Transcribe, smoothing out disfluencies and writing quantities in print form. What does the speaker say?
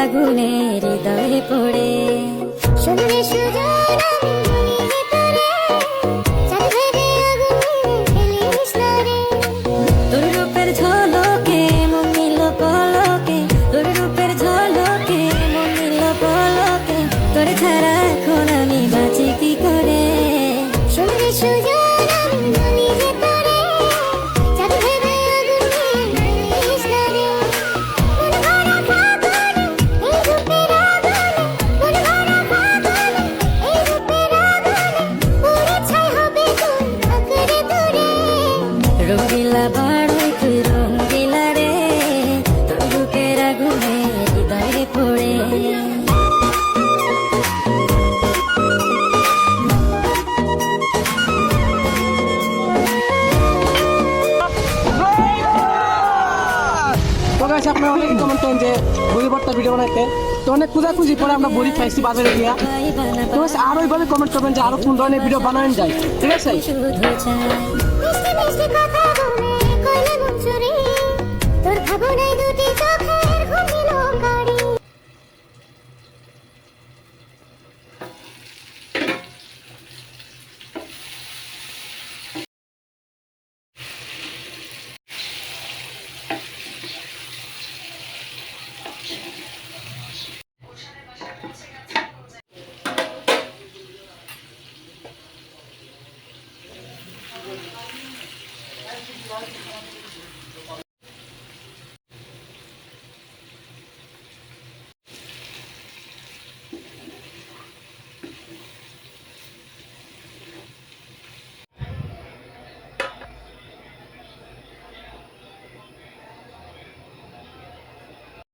আগুনে হৃদয়ে পড়ে শুনলে সুজন আমি ভিতরে চাঁদে আগুনে ফেলিস না রে তোর রূপের ঝলকে মন নিল পলকে তোর রূপের ঝলকে মন নিল পলকে তোর ছাড়া এখন আমি বাঁচি কি করে শুনলে সুজন আমি ভিতরে চাঁদে আগুনে ফেলিস না রে মন ভরা ফাগুনে এই রূপের আগুনে মন ভরা ফাগুনে এই রূপের আগুনে পুরে ছাই হবে তোর আঁকড়ে ধরে রঙিলা বাড়াই তুই রঙিলা রে তোর বুকের আগুনে হৃদয়ে পড়ে তো গাইস আপনারা অনেক কমেন্ট করেন যে বড়ি ভর্তা ভিডিও বানাইতে, তো অনেক খুঁজাখুঁজি করে আমরা বড়ি খাইছি বাজারে গিয়া। তো গাইস আরো এইভাবে কমেন্ট করবেন যে আরো কোন ধরনের ভিডিও বানানো যায়, ঠিক আছে? শুধু চাই মিষ্টি মিষ্টি কথা বলে